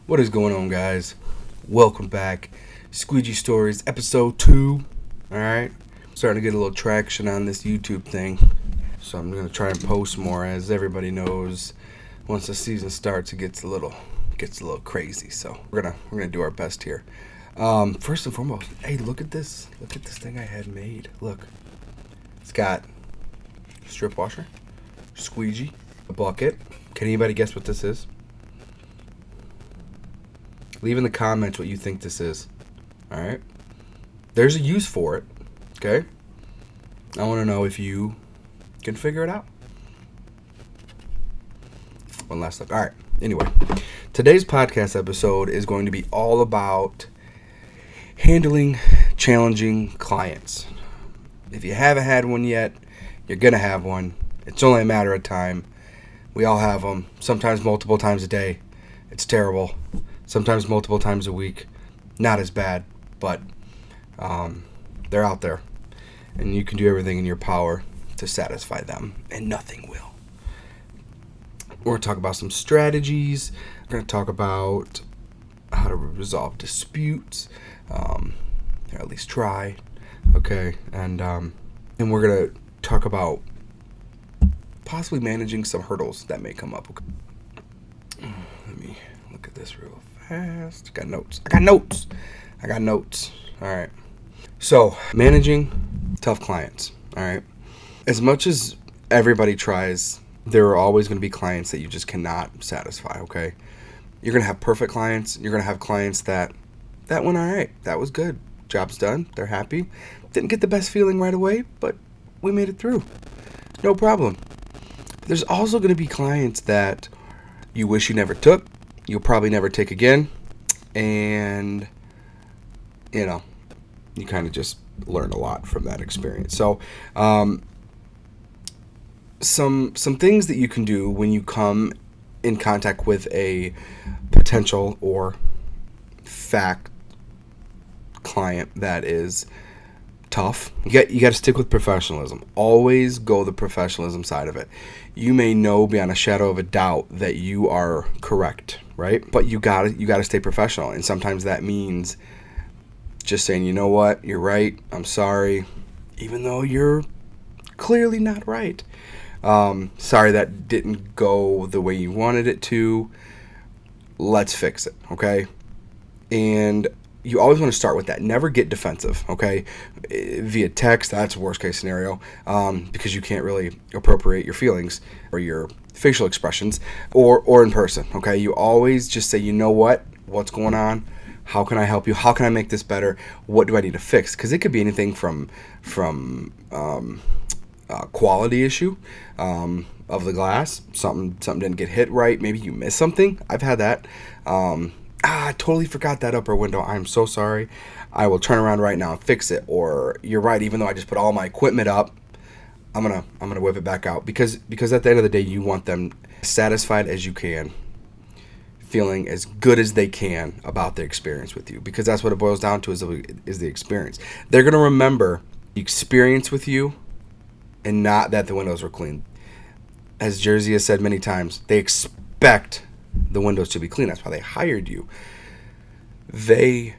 What is going on, guys? Welcome back. Squeegee Stories, episode 2. Alright? Starting to get a little traction on this YouTube thing. So I'm going to try and post more. As everybody knows, once the season starts, it gets a little crazy. So we're gonna do our best here. First and foremost, hey, look at this. Look at this thing I had made. Look. It's got a strip washer, squeegee, a bucket. Can anybody guess what this is? Leave in the comments what you think this is. Alright? There's a use for it. Okay? I want to know if you can figure it out. One last look. Alright. Anyway. Today's podcast episode is going to be all about handling challenging clients. If you haven't had one yet, you're going to have one. It's only a matter of time. We all have them. Sometimes multiple times a day. It's terrible. Sometimes multiple times a week. Not as bad, but they're out there. And you can do everything in your power to satisfy them, and nothing will. We're going to talk about some strategies. We're going to talk about how to resolve disputes, or at least try. Okay, and we're going to talk about possibly managing some hurdles that may come up. Okay. Let me look at this real fast. I got notes. All right. So, managing tough clients. All right. As much as everybody tries, there are always going to be clients that you just cannot satisfy. Okay. You're going to have perfect clients. You're going to have clients that went all right. That was good. Job's done. They're happy. Didn't get the best feeling right away, but we made it through. No problem. There's also going to be clients that you wish you never took. You'll probably never take again. And, you kind of just learn a lot from that experience. So, some things that you can do when you come in contact with a potential or fact client that is tough. You got to stick with professionalism. Always go the professionalism side of it. You may know beyond a shadow of a doubt that you are correct, right? But you got to stay professional, and sometimes that means just saying, you know what, you're right. I'm sorry, even though you're clearly not right. Sorry that didn't go the way you wanted it to. Let's fix it, okay? And you always want to start with that. Never get defensive, okay? Via text, that's worst case scenario, because you can't really appropriate your feelings or your facial expressions, or in person, okay? You always just say, you know what? What's going on? How can I help you? How can I make this better? What do I need to fix? Because it could be anything from quality issue of the glass. Something didn't get hit right. Maybe you missed something. I've had that. I totally forgot that upper window. I'm so sorry. I will turn around right now and fix it. Or you're right, even though I just put all my equipment up, I'm gonna whip it back out. Because at the end of the day, you want them satisfied as you can, feeling as good as they can about the experience with you. Because that's what it boils down to, is the experience. They're gonna remember the experience with you, and not that the windows were clean. As Jersey has said many times, they expect the windows to be clean. That's why they hired you. The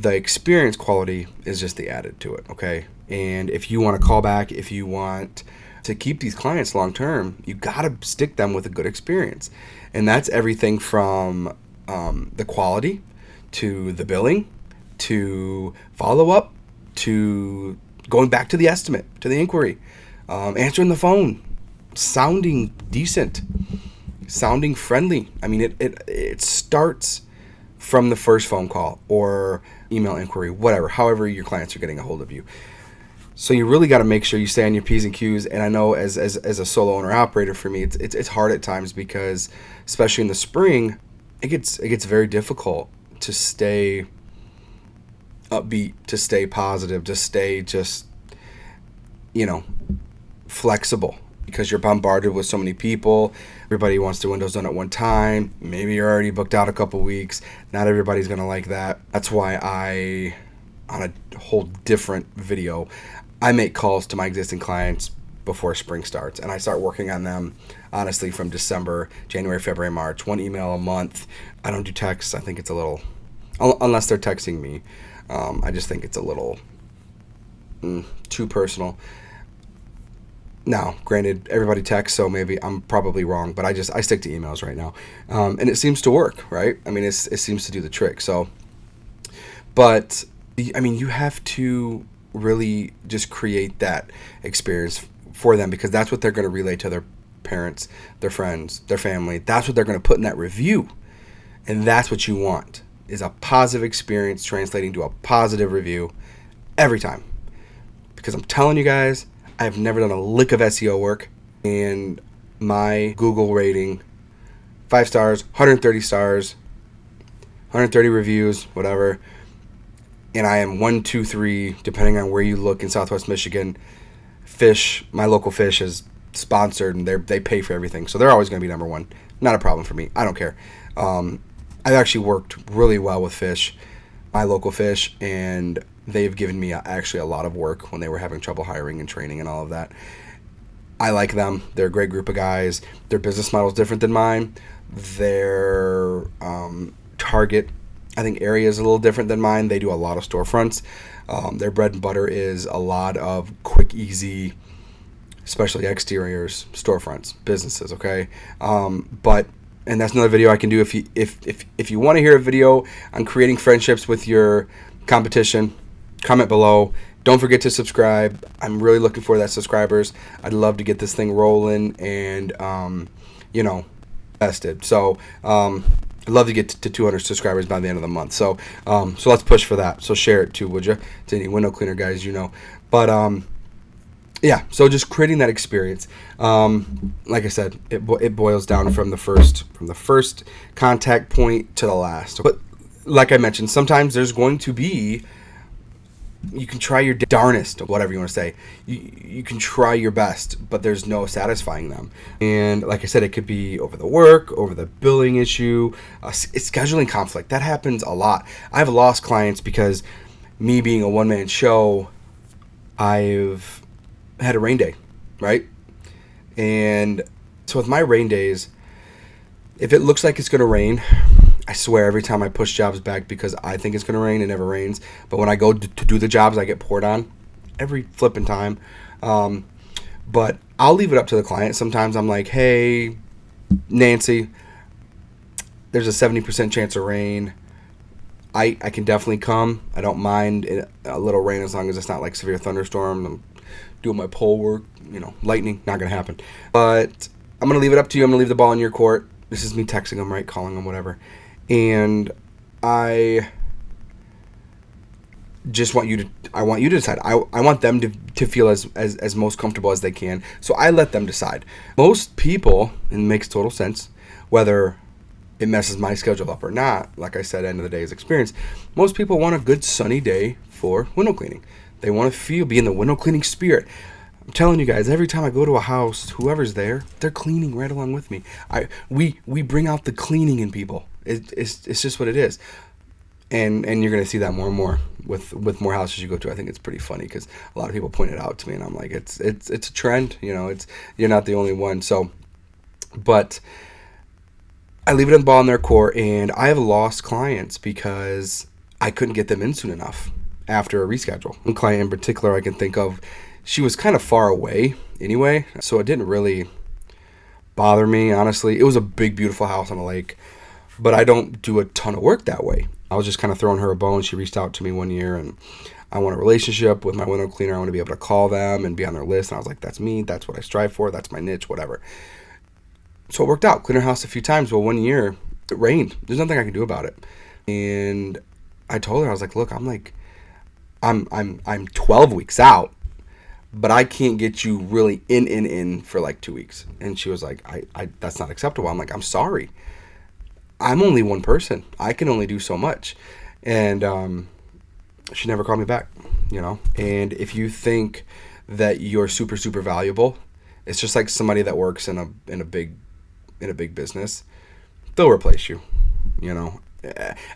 experience quality is just the added to it, okay? And if you want to call back, if you want to keep these clients long term, you got to stick them with a good experience. And that's everything from the quality to the billing to follow up to going back to the estimate, to the inquiry, answering the phone, sounding decent, sounding friendly. I mean, it starts from the first phone call or email inquiry, whatever, however your clients are getting a hold of you. So you really got to make sure you stay on your P's and Q's. And I know as a solo owner operator, for me, it's hard at times, because especially in the spring, it gets very difficult to stay upbeat, to stay positive, to stay just, flexible, because you're bombarded with so many people. Everybody wants their windows done at one time. Maybe you're already booked out a couple weeks. Not everybody's going to like that. That's why on a whole different video, I make calls to my existing clients before spring starts. And I start working on them, honestly, from December, January, February, March, 1 email a month. I don't do texts. I think it's a little, unless they're texting me, I just think it's a little too personal. Now, granted, everybody texts, so maybe I'm probably wrong, but I stick to emails right now. And it seems to work, right? I mean, it seems to do the trick. So, but, I mean, you have to really just create that experience for them, because that's what they're going to relay to their parents, their friends, their family. That's what they're going to put in that review. And that's what you want, is a positive experience translating to a positive review every time. Because I'm telling you guys, I've never done a lick of SEO work, and my Google rating, 5 stars, 130 stars, 130 reviews, whatever. And I am 1, 2, 3, depending on where you look in Southwest Michigan. Fish, my local Fish is sponsored, and they pay for everything. So they're always going to be number one. Not a problem for me. I don't care. I've actually worked really well with Fish, my local Fish, and they've given me actually a lot of work when they were having trouble hiring and training and all of that. I like them. They're a great group of guys. Their business model is different than mine. Their target, I think, area is a little different than mine. They do a lot of storefronts. Their bread and butter is a lot of quick, easy, especially exteriors, storefronts, businesses. Okay, and that's another video I can do if you want to hear a video on creating friendships with your competition. Comment below. Don't forget to subscribe. I'm really looking for that subscribers. I'd love to get this thing rolling and invested. So I'd love to get to 200 subscribers by the end of the month. So let's push for that. So share it too, would you? To any window cleaner guys, But yeah, so just creating that experience. Like I said, it boils down from the first contact point to the last. But like I mentioned, sometimes there's going to be, you can try your darnest, whatever you want to say. You can try your best, but there's no satisfying them. And like I said, it could be over the work, over the billing issue, it's scheduling conflict. That happens a lot. I've lost clients because me being a one-man show, I've had a rain day, right? And so with my rain days, if it looks like it's going to rain, I swear every time I push jobs back because I think it's going to rain, it never rains. But when I go to do the jobs, I get poured on every flipping time. But I'll leave it up to the client. Sometimes I'm like, hey, Nancy, there's a 70% chance of rain. I can definitely come. I don't mind a little rain as long as it's not like severe thunderstorm. I'm doing my pole work, lightning, not going to happen. But I'm going to leave it up to you. I'm going to leave the ball in your court. This is me texting them, right? Calling them, whatever. And I just want you to decide. I want them to feel as most comfortable as they can. So I let them decide. Most people, and it makes total sense, whether it messes my schedule up or not, like I said, end of the day is experience. Most people want a good sunny day for window cleaning. They want to be in the window cleaning spirit. I'm telling you guys, every time I go to a house, whoever's there, they're cleaning right along with me. We bring out the cleaning in people. It's just what it is. And you're going to see that more and more with more houses you go to. I think it's pretty funny because a lot of people point it out to me, and I'm like, it's a trend. You're not the only one. So, but I leave it in the ball in their court, and I have lost clients because I couldn't get them in soon enough after a reschedule. One client in particular I can think of, she was kind of far away anyway, so it didn't really bother me, honestly. It was a big, beautiful house on a lake, but I don't do a ton of work that way. I was just kind of throwing her a bone. She reached out to me one year, and I want a relationship with my window cleaner. I want to be able to call them and be on their list, and I was like, that's me. That's what I strive for. That's my niche, whatever. So it worked out. Cleaned her house a few times. Well, one year, it rained. There's nothing I can do about it. And I told her, I was like, look, I'm 12 weeks out, but I can't get you really in for like 2 weeks. And she was like, I that's not acceptable. I'm like, I'm sorry. I'm only one person. I can only do so much. And she never called me back, And if you think that you're super, super valuable, it's just like somebody that works in a big business. They'll replace you,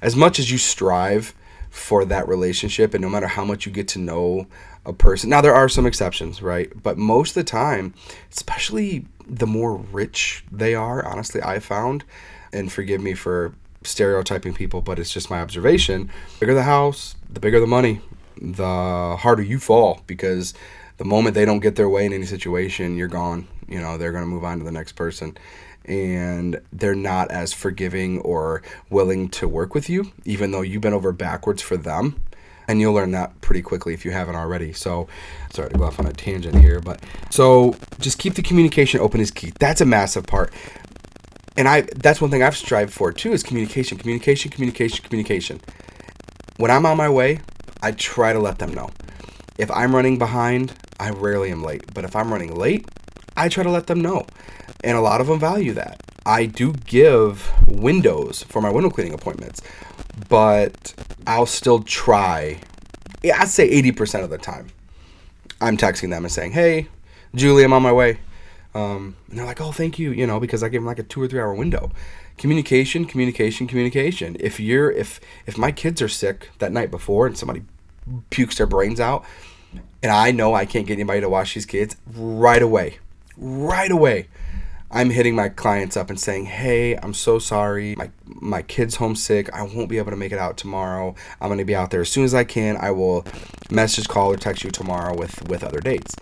As much as you strive for that relationship, and no matter how much you get to know a person. Now, there are some exceptions, right? But most of the time, especially the more rich they are, honestly, I found, and forgive me for stereotyping people, but it's just my observation, the bigger the house, the bigger the money, the harder you fall, because the moment they don't get their way in any situation, you're gone. They're going to move on to the next person. And they're not as forgiving or willing to work with you, even though you've been over backwards for them. And you'll learn that pretty quickly if you haven't already. So, sorry to go off on a tangent here, but so just keep the communication open is key. That's a massive part. And that's one thing I've strived for too, is communication. When I'm on my way, I try to let them know. If I'm running behind, I rarely am late. But if I'm running late, I try to let them know. And a lot of them value that. I do give windows for my window cleaning appointments, but I'll still try. Yeah, I'd say 80% of the time, I'm texting them and saying, "Hey, Julie, I'm on my way." And they're like, "Oh, thank you," because I give them like a 2 or 3 hour window. Communication. If my kids are sick that night before and somebody pukes their brains out, and I know I can't get anybody to wash these kids, right away, I'm hitting my clients up and saying, "Hey, I'm so sorry. My kid's homesick. I won't be able to make it out tomorrow. I'm going to be out there as soon as I can. I will message, call, or text you tomorrow with other dates."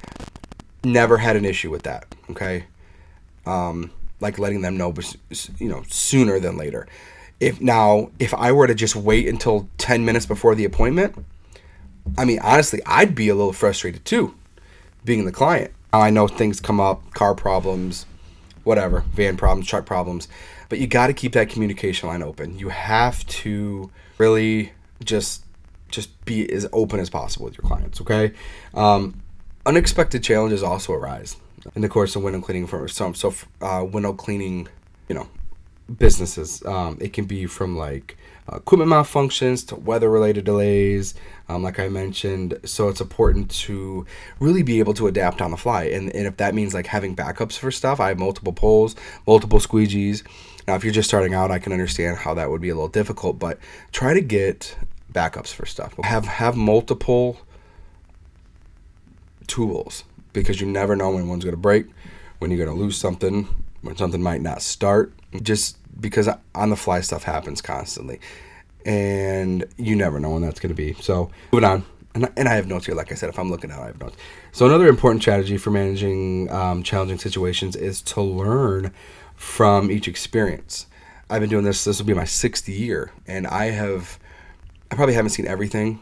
Never had an issue with that, okay? Like letting them know, sooner than later. If I were to just wait until 10 minutes before the appointment, I mean, honestly, I'd be a little frustrated too, being the client. Now, I know things come up, car problems, whatever, van problems, truck problems, but you got to keep that communication line open. You have to really just be as open as possible with your clients, okay? Unexpected challenges also arise in the course of window cleaning window cleaning, businesses. It can be from like equipment malfunctions to weather-related delays, like I mentioned. So it's important to really be able to adapt on the fly. And if that means like having backups for stuff, I have multiple poles, multiple squeegees. Now, if you're just starting out, I can understand how that would be a little difficult, but try to get backups for stuff. Have multiple tools, because you never know when one's going to break, when you're going to lose something, when something might not start, just because on the fly stuff happens constantly, and you never know when that's going to be. So moving on, and I have notes here. Like I said, if I'm looking out, I have notes. So another important strategy for managing challenging situations is to learn from each experience. I've been doing this will be my 6th year, and I probably haven't seen everything,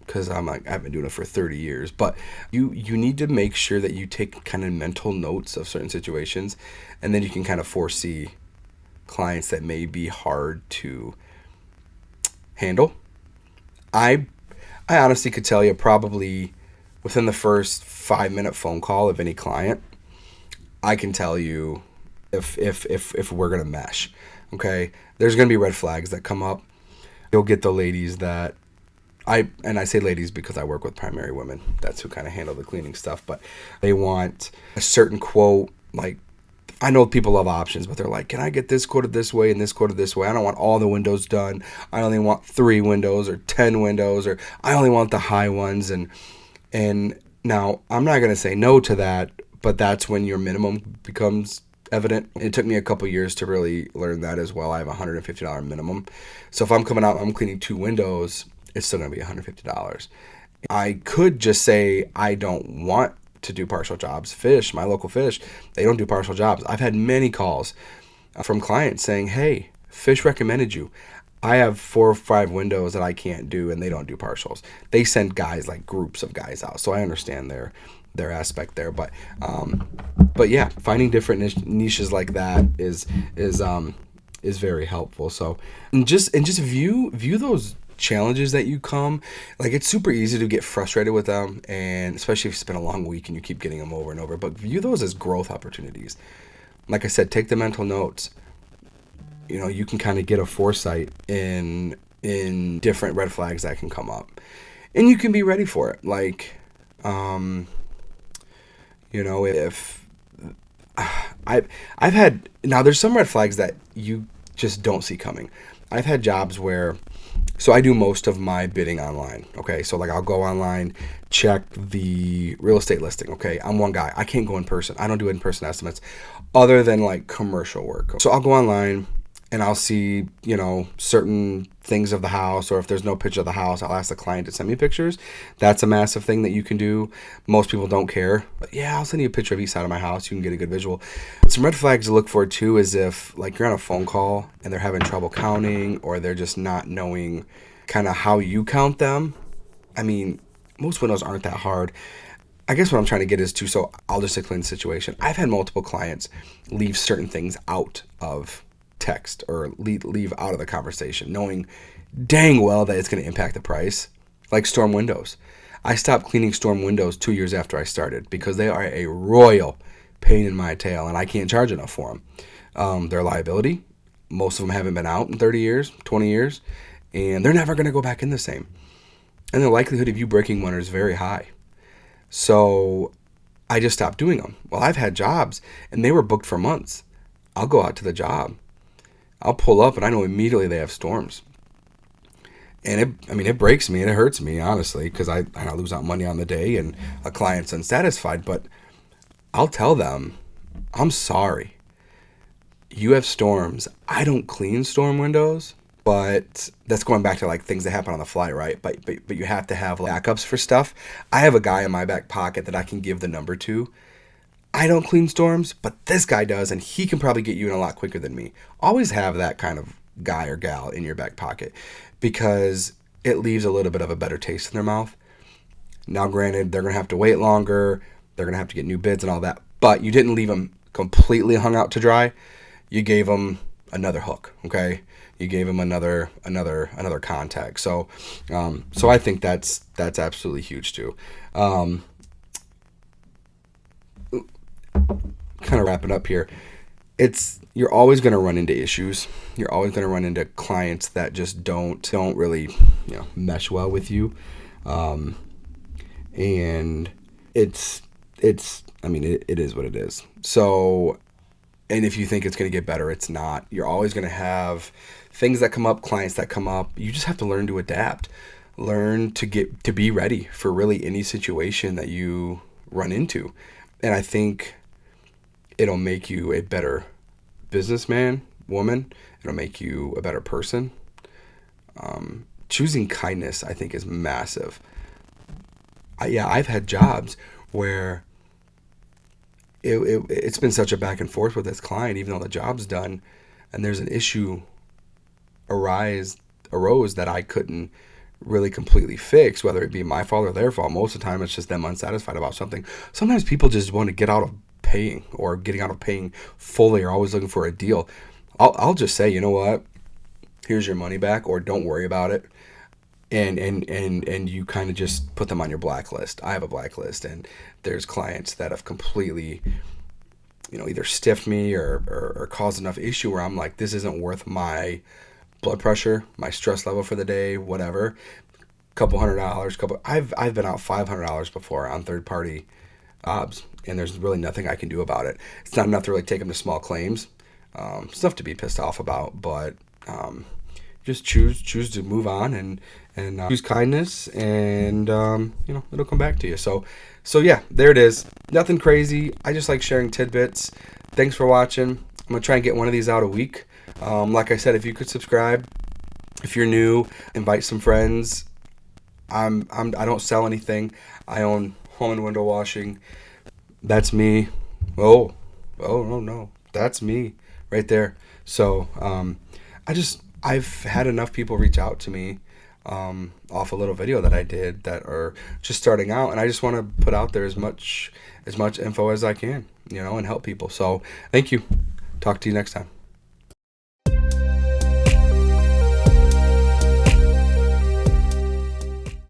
because I've been doing it for 30 years, but you need to make sure that you take kind of mental notes of certain situations, and then you can kind of foresee clients that may be hard to handle. I honestly could tell you probably within the first 5-minute phone call of any client, I can tell you if we're going to mesh, okay? There's going to be red flags that come up. You'll get the ladies that, I say ladies because I work with primary women. That's who kind of handle the cleaning stuff. But they want a certain quote. Like, I know people love options, but they're like, "Can I get this quoted this way and this quoted this way? I don't want all the windows done. I only want 3 windows or 10 windows, or I only want the high ones." And now I'm not going to say no to that, but that's when your minimum becomes evident. It took me a couple years to really learn that as well. I have a $150 minimum. So if I'm coming out, I'm cleaning 2 windows, it's still going to be $150. I could just say I don't want to do partial jobs. My local Fish, they don't do partial jobs. I've had many calls from clients saying, "Hey, Fish recommended you. I have 4 or 5 windows that I can't do, and they don't do partials." They send guys, like groups of guys out. So I understand their aspect there. But yeah, finding different niches like that is very helpful. So and just view those challenges that you come, like, it's super easy to get frustrated with them, and especially if it's been a long week and you keep getting them over and over, but view those as growth opportunities. Like I said, take the mental notes. You can kind of get a foresight in different red flags that can come up, and you can be ready for it. Like, if I've had, now there's some red flags that you just don't see coming. I've had jobs where So I do most of my bidding online. Okay. So like I'll go online, check the real estate listing. Okay. I'm one guy. I can't go in person. I don't do in-person estimates other than like commercial work. So I'll go online and I'll see, certain things of the house, or if there's no picture of the house, I'll ask the client to send me pictures. That's a massive thing that you can do. Most people don't care, but yeah, I'll send you a picture of each side of my house. You can get a good visual. Some red flags to look for too is if like you're on a phone call and they're having trouble counting, or they're just not knowing kind of how you count them. I mean, most windows aren't that hard. I guess what I'm trying to get is to, so I'll just explain the situation. I've had multiple clients leave certain things out of text, or leave out of the conversation, knowing dang well that it's going to impact the price. Like storm windows. I stopped cleaning storm windows 2 years after I started because they are a royal pain in my tail, and I can't charge enough for them. They're a liability. Most of them haven't been out in 30 years, 20 years, and they're never going to go back in the same. And the likelihood of you breaking one is very high. So I just stopped doing them. Well, I've had jobs, and they were booked for months. I'll go out to the job. I'll pull up, and I know immediately they have storms. And it breaks me and it hurts me, honestly, because I lose out money on the day and a client's unsatisfied. But I'll tell them, I'm sorry. You have storms. I don't clean storm windows, but that's going back to like things that happen on the fly, right? But you have to have backups for stuff. I have a guy in my back pocket that I can give the number to. I don't clean storms, but this guy does, and he can probably get you in a lot quicker than me. Always have that kind of guy or gal in your back pocket, because it leaves a little bit of a better taste in their mouth. Now, granted, they're going to have to wait longer. They're going to have to get new bids and all that, but you didn't leave them completely hung out to dry. You gave them another hook, okay? You gave them another contact. So I think that's absolutely huge too. Kind of wrapping up here, you're always going to run into issues. You're always going to run into clients that just don't really mesh well with you, and it is what it is. So, and if you think it's going to get better, it's not. You're always going to have things that come up, clients that come up. You just have to learn to adapt, learn to be ready for really any situation that you run into. And I think it'll make you a better businessman, woman. It'll make you a better person. Choosing kindness, I think, is massive. I've had jobs where it's been such a back and forth with this client, even though the job's done, and there's an issue arose that I couldn't really completely fix, whether it be my fault or their fault. Most of the time, it's just them unsatisfied about something. Sometimes people just want to get out of paying, or getting out of paying fully, or always looking for a deal. I'll just say, you know what? Here's your money back, or don't worry about it. And you kind of just put them on your blacklist. I have a blacklist, and there's clients that have completely, either stiffed me or caused enough issue where I'm like, this isn't worth my blood pressure, my stress level for the day, whatever. $200, I've been out $500 before on third party obs, and there's really nothing I can do about it. It's not enough to really take them to small claims. It's enough to be pissed off about, but just choose to move on and choose kindness, and it'll come back to you. So yeah, there it is. Nothing crazy. I just like sharing tidbits. Thanks for watching. I'm gonna try and get one of these out a week. Like I said, if you could subscribe, if you're new, invite some friends. I don't sell anything. I own Hallman Window Washing. That's me. Oh no, that's me right there. So I've had enough people reach out to me off a little video that I did that are just starting out, and I just want to put out there as much info as I can, and help people. So thank you. Talk to you next time.